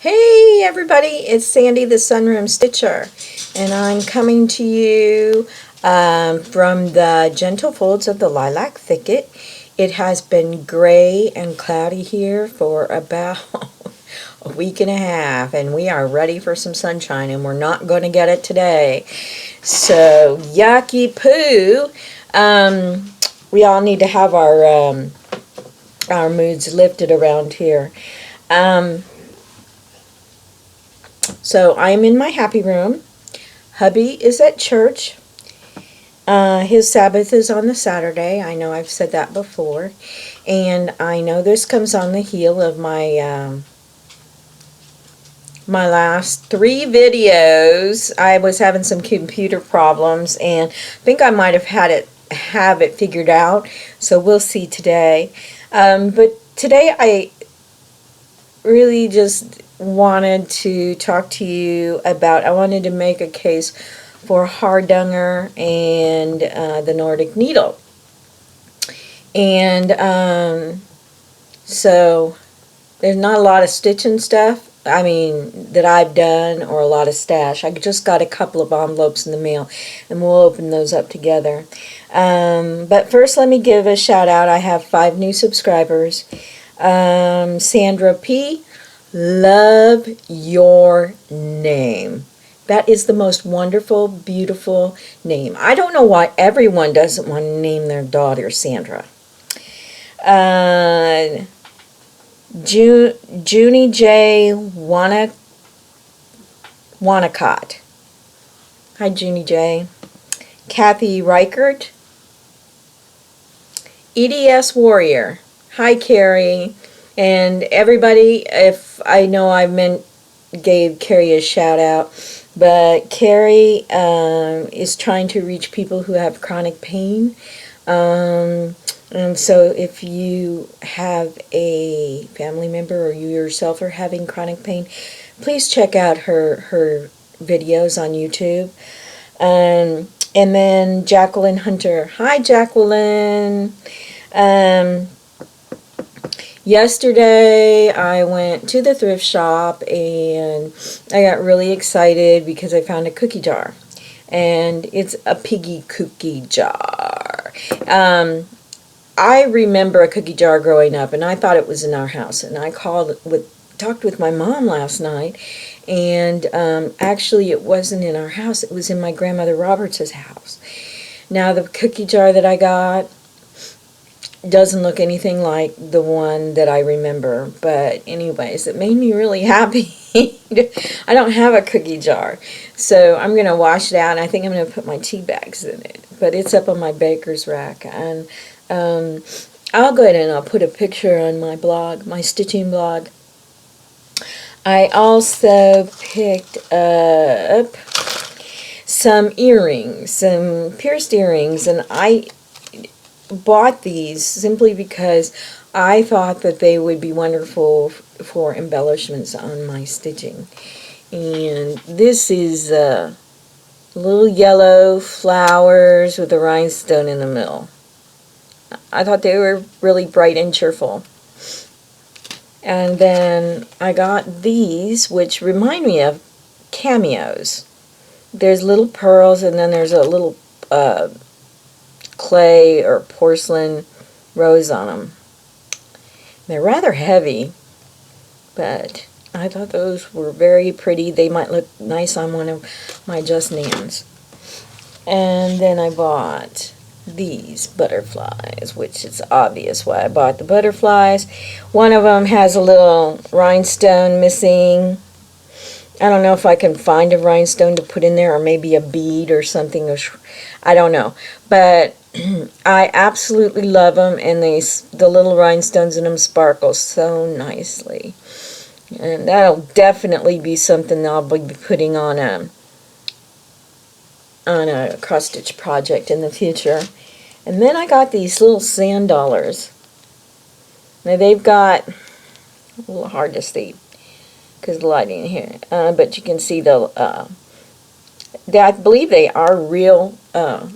Hey everybody, it's Sandy the Sunroom Stitcher, and I'm coming to you from the gentle folds of the lilac thicket. It has been gray and cloudy here for about a week and a half, and we are ready for some sunshine, and we're not going to get it today. So, yucky poo. We all need to have our moods lifted around here. So I'm in my happy room. Hubby is at church. His Sabbath is on the Saturday. I know I've said that before. And I know this comes on the heel of my my last 3 videos. I was having some computer problems and I think I might have it figured out. So we'll see today. But today I really just wanted to talk to you about, I wanted to make a case for Hardanger and the Nordic needle. And so there's not a lot of stitching stuff, that I've done, or a lot of stash. I just got a couple of envelopes in the mail, and we'll open those up together. But first, let me give a shout out. I have 5 new subscribers. Sandra P., love your name. That is the most wonderful, beautiful name. I don't know why everyone doesn't want to name their daughter Sandra. Junie J. Wanacott. Hi, Junie J. Kathy Reichert. EDS Warrior. Hi, Carrie. And everybody, if I know gave Carrie a shout out, but Carrie is trying to reach people who have chronic pain. And so if you have a family member or you yourself are having chronic pain, please check out her videos on YouTube. And then Jacqueline Hunter. Hi, Jacqueline. Yesterday I went to the thrift shop and I got really excited because I found a cookie jar, and it's a piggy cookie jar. I remember a cookie jar growing up, and I thought it was in our house, and I talked with my mom last night, and actually it wasn't in our house, it was in my grandmother Roberts' house. Now the cookie jar that I got doesn't look anything like the one that I remember, but anyways, it made me really happy. I don't have a cookie jar, so I'm going to wash it out, and I think I'm going to put my tea bags in it, but it's up on my baker's rack, and I'll go ahead and I'll put a picture on my blog, my stitching blog. I also picked up some earrings, some pierced earrings, and I bought these simply because I thought that they would be wonderful for embellishments on my stitching. And this is little yellow flowers with a rhinestone in the middle. I thought they were really bright and cheerful. And then I got these, which remind me of cameos. There's little pearls, and then there's a little clay or porcelain rose on them. They're rather heavy, but I thought those were very pretty. They might look nice on one of my Just Nans. And then I bought these butterflies, which is obvious why I bought the butterflies. One of them has a little rhinestone missing. I don't know if I can find a rhinestone to put in there, or maybe a bead or something. I don't know. But I absolutely love them, and the little rhinestones in them sparkle so nicely. And that'll definitely be something that I'll be putting on a cross-stitch project in the future. And then I got these little sand dollars. Now they've got, a little hard to see because of the lighting here, but you can see I believe they are real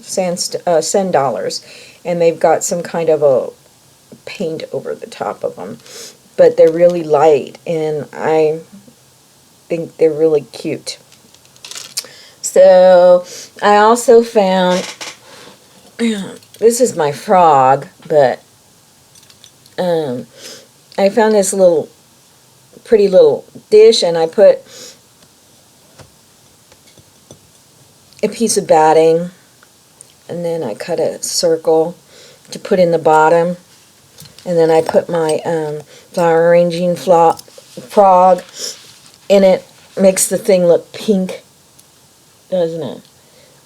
sand dollars, and they've got some kind of a paint over the top of them, but they're really light, and I think they're really cute. So I also found, this is my frog, but I found this little pretty little dish, and I put a piece of batting, and then I cut a circle to put in the bottom, and then I put my flower arranging frog in it. Makes the thing look pink, doesn't it?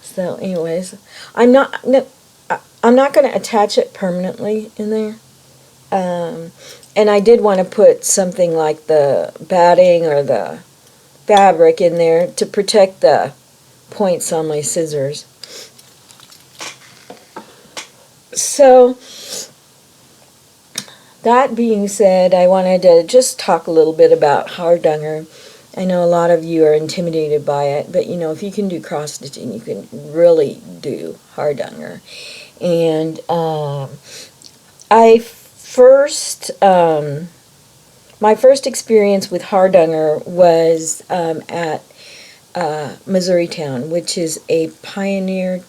So anyways, I'm not going to attach it permanently in there. And I did want to put something like the batting or the fabric in there to protect the points on my scissors. So that being said, I wanted to just talk a little bit about Hardanger. I know a lot of you are intimidated by it, but you know, if you can do cross stitching, you can really do Hardanger. And my first experience with Hardanger was at Missouri Town, which is a pioneer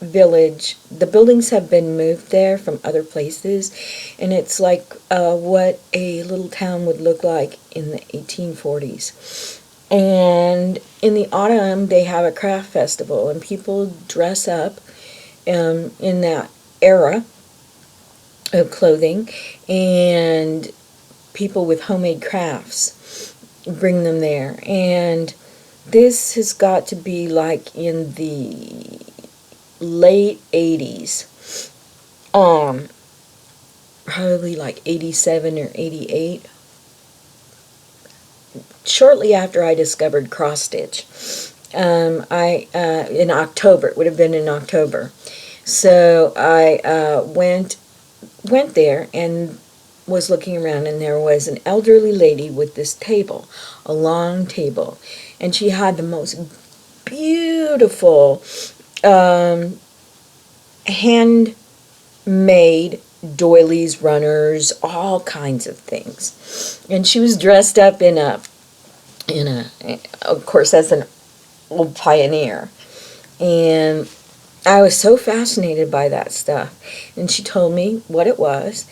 village. The buildings have been moved there from other places, and it's like what a little town would look like in the 1840s. And in the autumn, they have a craft festival, and people dress up in that era of clothing, and people with homemade crafts bring them there. And this has got to be like in the late 80s, probably like 87 or 88, shortly after I discovered cross stitch. In October, it would have been in October. So I went there and was looking around, and there was an elderly lady with this table, a long table, and she had the most beautiful handmade doilies, runners, all kinds of things. And she was dressed up in a of course, as an old pioneer. And I was so fascinated by that stuff. And she told me what it was,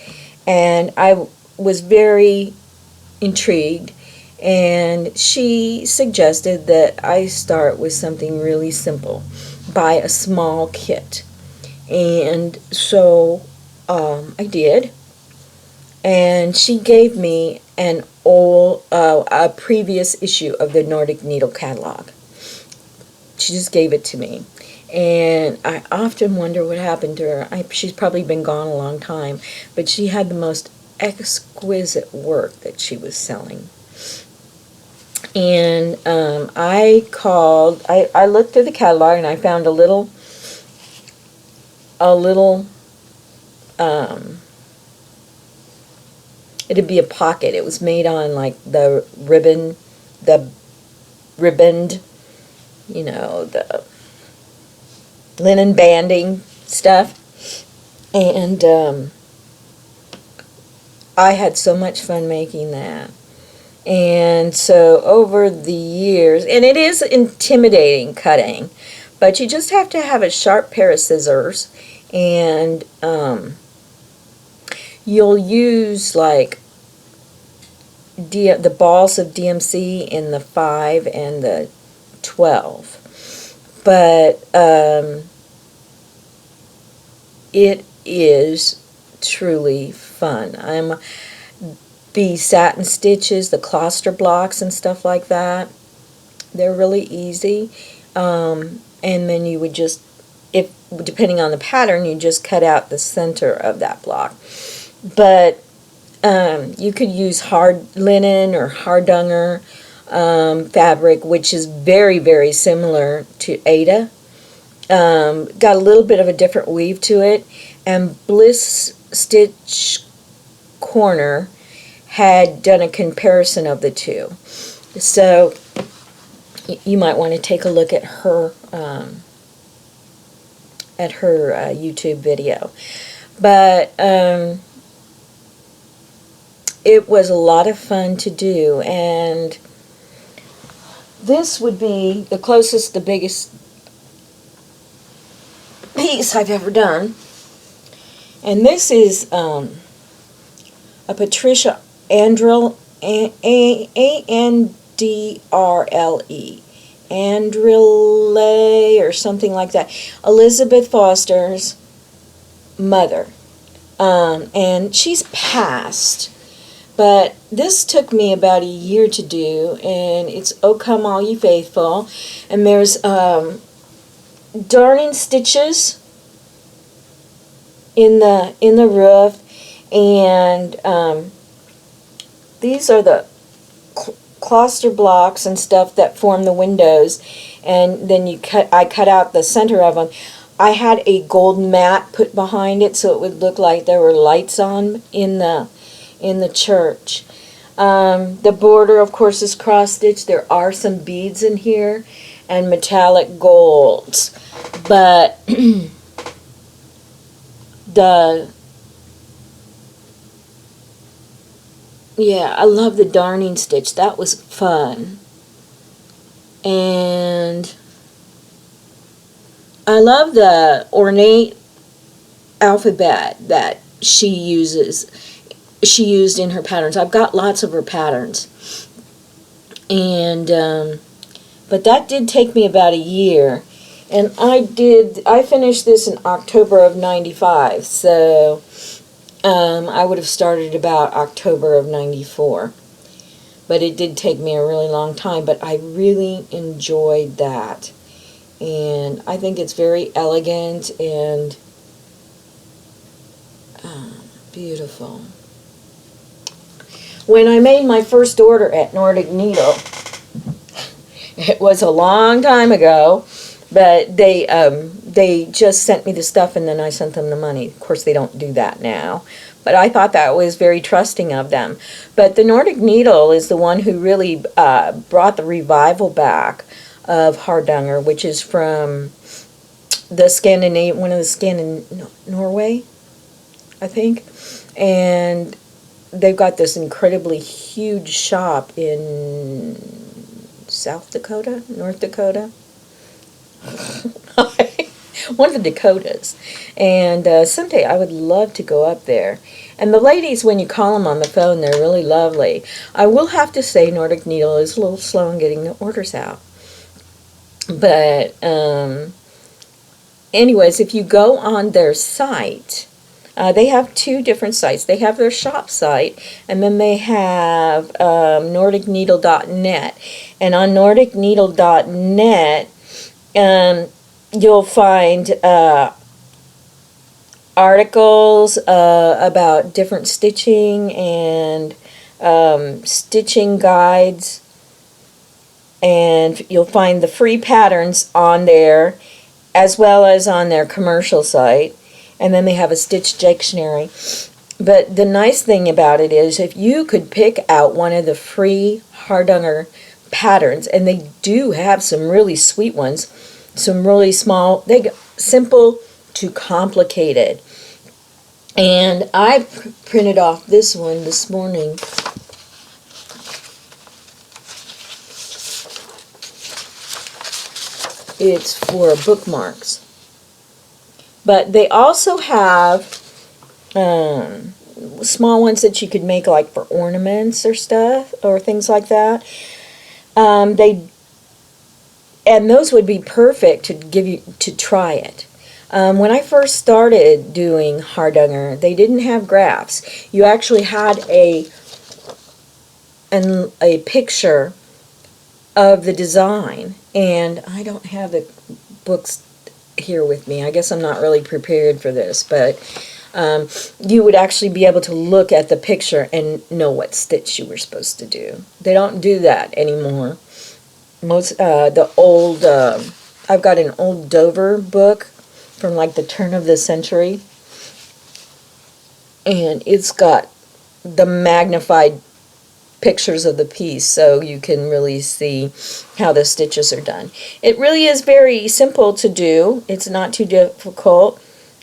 and I was very intrigued. And she suggested that I start with something really simple, buy a small kit. And so I did. And she gave me a previous issue of the Nordic Needle catalog. She just gave it to me. And I often wonder what happened to her. She's probably been gone a long time, but she had the most exquisite work that she was selling. And I looked through the catalog, and I found a little it'd be a pocket. It was made on like the ribboned, the linen banding stuff. And I had so much fun making that. And so over the years, and it is intimidating cutting, but you just have to have a sharp pair of scissors, and you'll use like the balls of DMC in the 5 and the 12. But it is truly fun. The satin stitches, the cluster blocks and stuff like that, they're really easy. And then you would just, depending on the pattern, you just cut out the center of that block. But you could use hard linen or Hardanger fabric, which is very, very similar to Ada. Got a little bit of a different weave to it. And Bliss Stitch Corner had done a comparison of the two. So you might want to take a look at her YouTube video. But it was a lot of fun to do, and this would be the closest, the biggest piece I've ever done. And this is a Patricia Andrele, A-N-D-R-L-E, Andrele, or something like that. Elizabeth Foster's mother. And she's passed. But this took me about a year to do, and it's "O Come All Ye Faithful," and there's darning stitches in the roof, and these are the cluster blocks and stuff that form the windows, and then I cut out the center of them. I had a gold mat put behind it so it would look like there were lights on in the church. The border, of course, is cross-stitched. There are some beads in here and metallic golds. But yeah, I love the darning stitch. That was fun. And I love the ornate alphabet that she used in her patterns. I've got lots of her patterns. And but that did take me about a year. And I finished this in October of 95. So I would have started about October of 94. But it did take me a really long time, but I really enjoyed that. And I think it's very elegant and beautiful. When I made my first order at Nordic Needle, it was a long time ago, but they just sent me the stuff and then I sent them the money. Of course, they don't do that now, but I thought that was very trusting of them. But the Nordic Needle is the one who really brought the revival back of Hardanger, which is from the Norway, I think, and they've got this incredibly huge shop in South Dakota, North Dakota, one of the Dakotas, and someday I would love to go up there. And the ladies, when you call them on the phone, they're really lovely. I will have to say Nordic Needle is a little slow in getting the orders out. But anyways, if you go on their site, they have two different sites. They have their shop site, and then they have NordicNeedle.net. And on NordicNeedle.net, you'll find articles about different stitching and stitching guides. And you'll find the free patterns on there, as well as on their commercial site. And then they have a stitch dictionary. But the nice thing about it is, if you could pick out one of the free Hardanger patterns, and they do have some really sweet ones, some really small, simple to complicated. And I printed off this one this morning. It's for bookmarks. But they also have small ones that you could make like for ornaments or stuff, or things like that. And those would be perfect to try it. When I first started doing Hardanger, they didn't have graphs. You actually had a picture of the design, and I don't have the books here with me. I guess I'm not really prepared for this, but you would actually be able to look at the picture and know what stitch you were supposed to do. They don't do that anymore. I've got an old Dover book from like the turn of the century, and it's got the magnified pictures of the piece, so you can really see how the stitches are done. It really is very simple to do. It's not too difficult.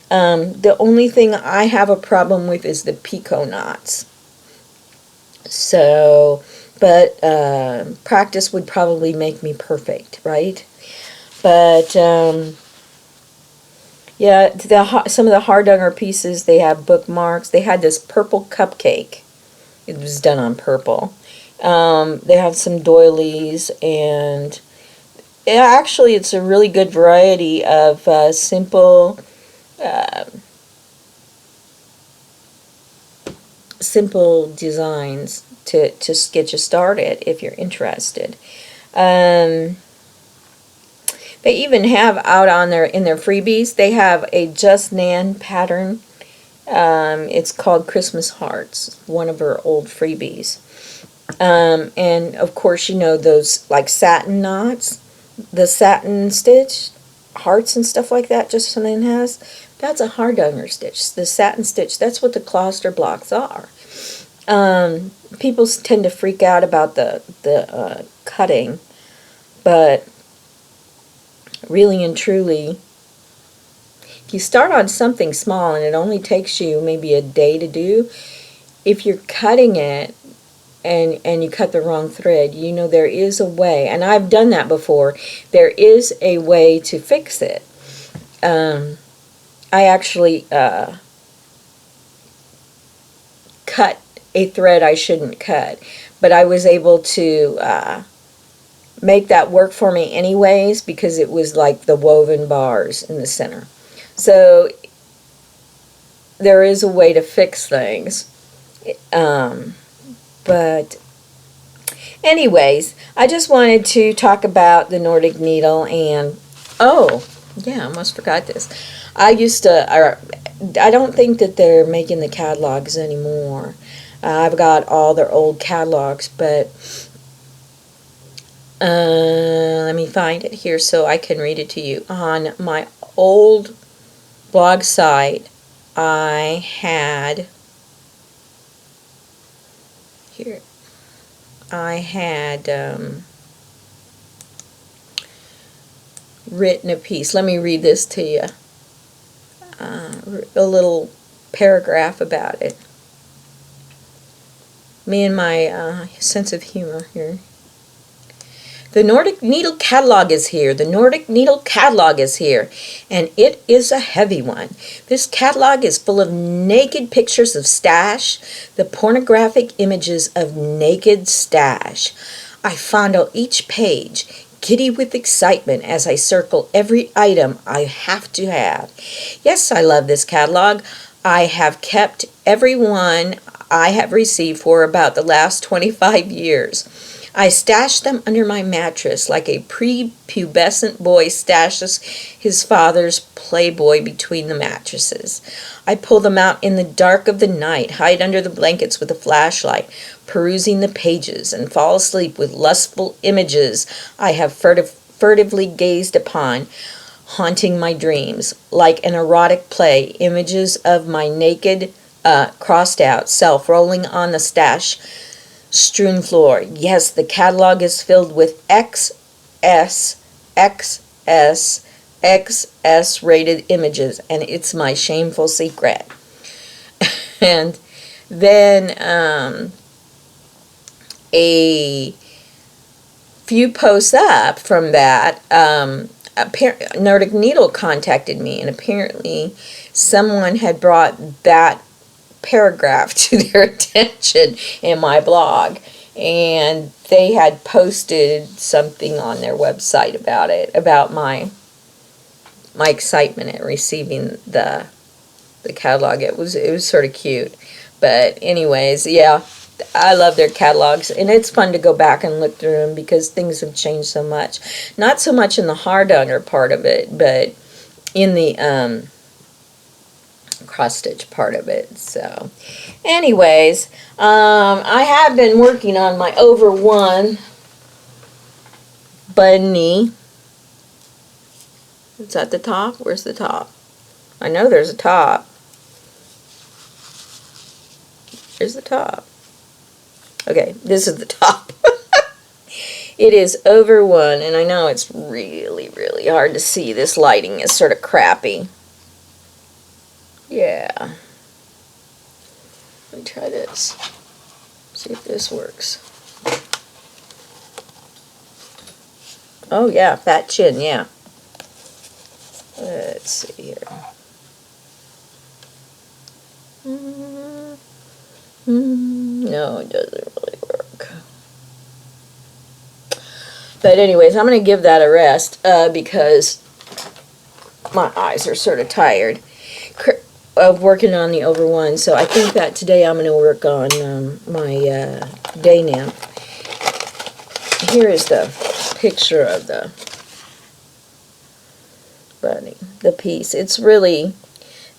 The only thing I have a problem with is the picot knots. So but practice would probably make me perfect, right? But yeah, some of the Hardanger pieces, they have bookmarks. They had this purple cupcake. It was done on purple. They have some doilies, and actually it's a really good variety of simple designs to just get you started if you're interested. They even have out on in their freebies, they have a Just Nan pattern. It's called Christmas Hearts, one of her old freebies. And of course, you know those like satin knots, the satin stitch, hearts and stuff like that, just something has. That's a Hardanger stitch. The satin stitch, that's what the cluster blocks are. People tend to freak out about the cutting, but really and truly, if you start on something small and it only takes you maybe a day to do, if you're cutting it and you cut the wrong thread, you know there is a way, and I've done that before, there is a way to fix it. I actually cut a thread I shouldn't cut, but I was able to make that work for me anyways, because it was like the woven bars in the center. So there is a way to fix things. But anyways, I just wanted to talk about the Nordic needle, and oh yeah, I almost forgot this. I don't think that they're making the catalogs anymore. I've got all their old catalogs, but let me find it here so I can read it to you. On my old blog site, I had written a piece. Let me read this to you. A little paragraph about it. Me and my sense of humor here. The Nordic Needle Catalog is here. The Nordic Needle Catalog is here. And it is a heavy one. This catalog is full of naked pictures of stash, the pornographic images of naked stash. I fondle each page, giddy with excitement as I circle every item I have to have. Yes, I love this catalog. I have kept every one I have received for about the last 25 years. I stash them under my mattress like a prepubescent boy stashes his father's Playboy between the mattresses. I pull them out in the dark of the night, hide under the blankets with a flashlight, perusing the pages, and fall asleep with lustful images I have furtively gazed upon, haunting my dreams. Like an erotic play, images of my naked, crossed-out self rolling on the stash strewn floor. Yes, the catalog is filled with XS, XS, XS rated images, and it's my shameful secret. And then a few posts up from that, Nordic Needle contacted me, and apparently someone had brought that paragraph to their attention in my blog, and they had posted something on their website about it, about my excitement at receiving the catalog. It was sort of cute. But anyways, yeah, I love their catalogs, and it's fun to go back and look through them because things have changed so much. Not so much in the Hardanger part of it, but in the cross stitch part of it. So anyways, I have been working on my over one bunny. It's at the top. Where's the top? I know there's a top. Here's the top. Okay, this is the top. It is over one, and I know it's really, really hard to see. This lighting is sort of crappy. Yeah. Let me try this. See if this works. Oh, yeah, fat chin, yeah. Let's see here. No, it doesn't really work. But anyways, I'm going to give that a rest because my eyes are sort of tired of working on the over one. So I think that today I'm going to work on my day nap. Here is the picture of the bunny, the piece. It's really,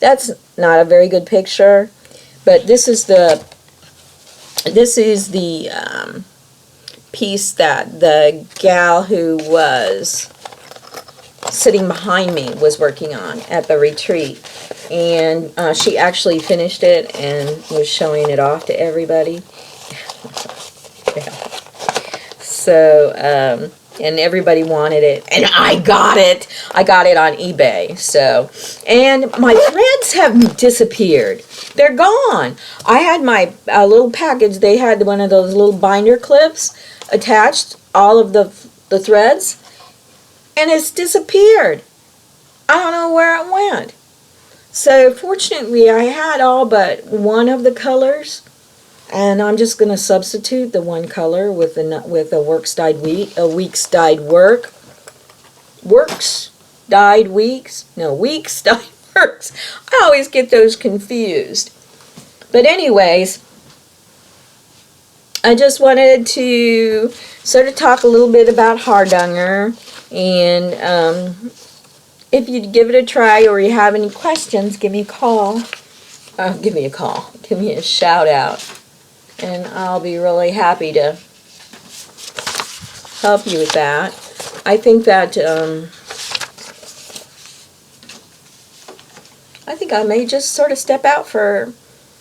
that's not a very good picture, but this is the piece that the gal who was sitting behind me was working on at the retreat, and she actually finished it and was showing it off to everybody. Yeah. So and everybody wanted it, and I got it. I got it on eBay. So, and my threads have disappeared. They're gone. I had my little package. They had one of those little binder clips attached, all of the threads, and it's disappeared. I don't know where it went. So fortunately, I had all but one of the colors, and I'm just going to substitute the one color with a weeks dyed works. I always get those confused. But anyways, I just wanted to sort of talk a little bit about Hardanger, and if you'd give it a try or you have any questions, give me a call. Give me a call. Give me a shout out. And I'll be really happy to help you with that. I think that I think I may just sort of step out for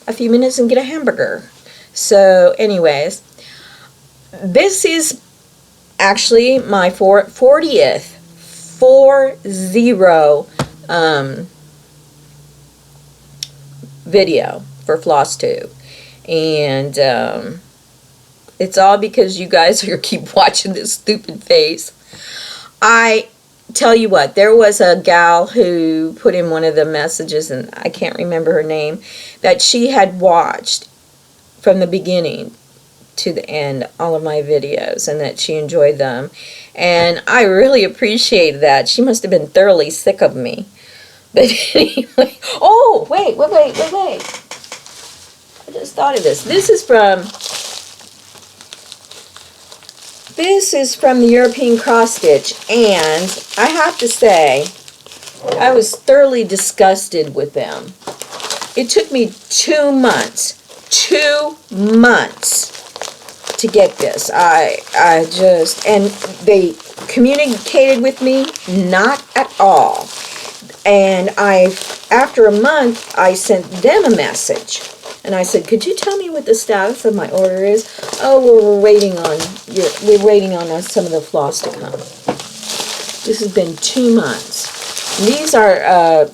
a few minutes and get a hamburger. So anyways, this is actually my 40th video for Floss too. And it's all because you guys keep watching this stupid face. I tell you what, there was a gal who put in one of the messages, and I can't remember her name, that she had watched from the beginning to the end all of my videos and that she enjoyed them. And I really appreciated that. She must have been thoroughly sick of me. But anyway, oh, wait. I just thought of this. This is from the European cross stitch, and I have to say I was thoroughly disgusted with them. It took me 2 months to get this. I just, and they communicated with me not at all. And after a month, I sent them a message. And I said, could you tell me what the status of my order is? Oh, well, we're waiting on some of the floss to come. This has been 2 months. And these are,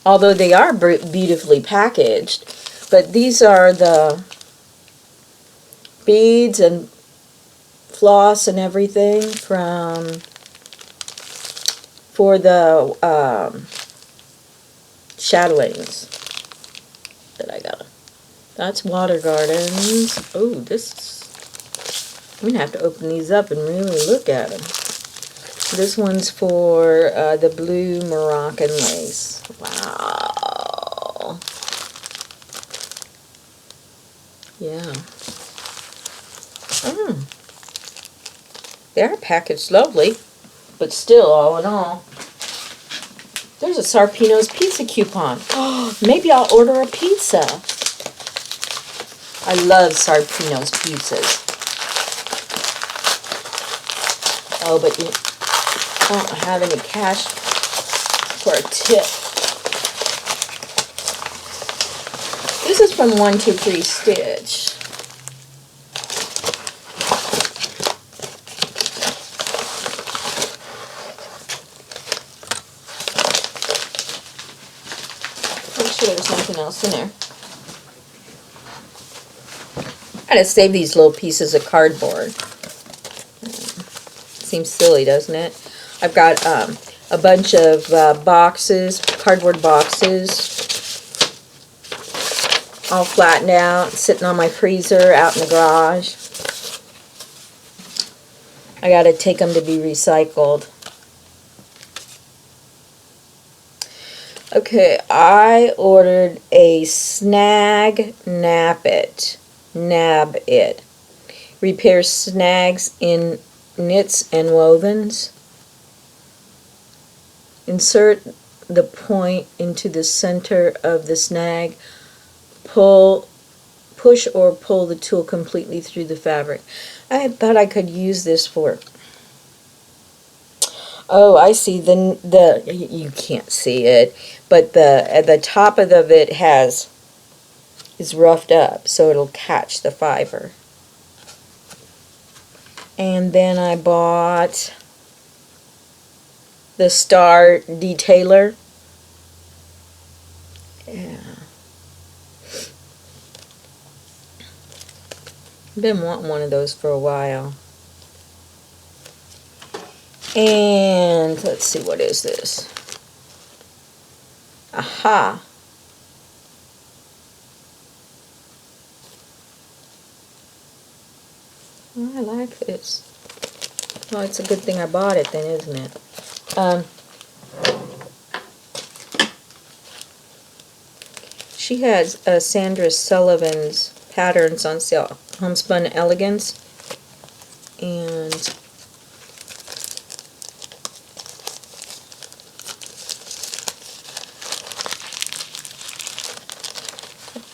although they are beautifully packaged, but these are the beads and floss and everything for the shadowings that I got. That's Water Gardens. Oh, I'm going to have to open these up and really look at them. This one's for the blue Moroccan lace. Wow. Yeah. They are packaged lovely, but still, all in all. There's a Sarpino's pizza coupon. Oh, maybe I'll order a pizza. I love Sarpino's pizzas. Oh, but I don't have any cash for a tip. This is from 123 Stitch. Make sure there's nothing else in there. I gotta save these little pieces of cardboard. Seems silly, doesn't it? I've got a bunch of boxes, cardboard boxes, all flattened out, sitting on my freezer out in the garage. I gotta take them to be recycled. Okay, I ordered a Snag Nab It. Repairs snags in knits and wovens. Insert the point into the center of the snag. Push or pull the tool completely through the fabric. I thought I could use this for... Oh, I see. You can't see it, but at the top of it is roughed up, so it'll catch the fiber. And then I bought the star detailer. Yeah. I've been wanting one of those for a while. And let's see, what is this? Aha. Oh, I like this. Well, it's a good thing I bought it then, isn't it? She has Sandra Sullivan's patterns on sale. Homespun Elegance. And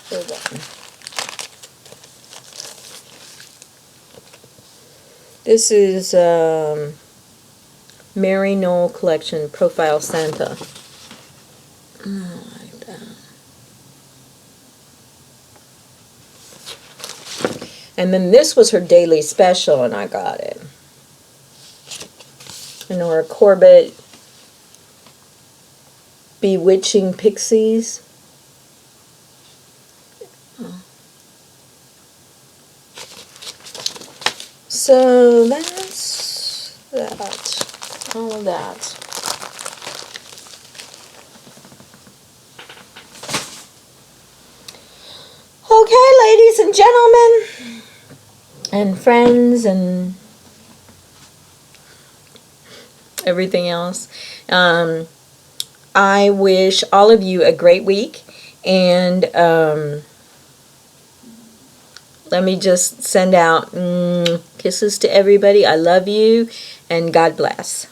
hold on. This is Mary Knoll Collection Profile Santa. Like that. And then this was her daily special, and I got it. Nora Corbett Bewitching Pixies. So that's that. All of that. Okay, ladies and gentlemen, and friends, and everything else. I wish all of you a great week, and let me just send out kisses to everybody. I love you, and God bless.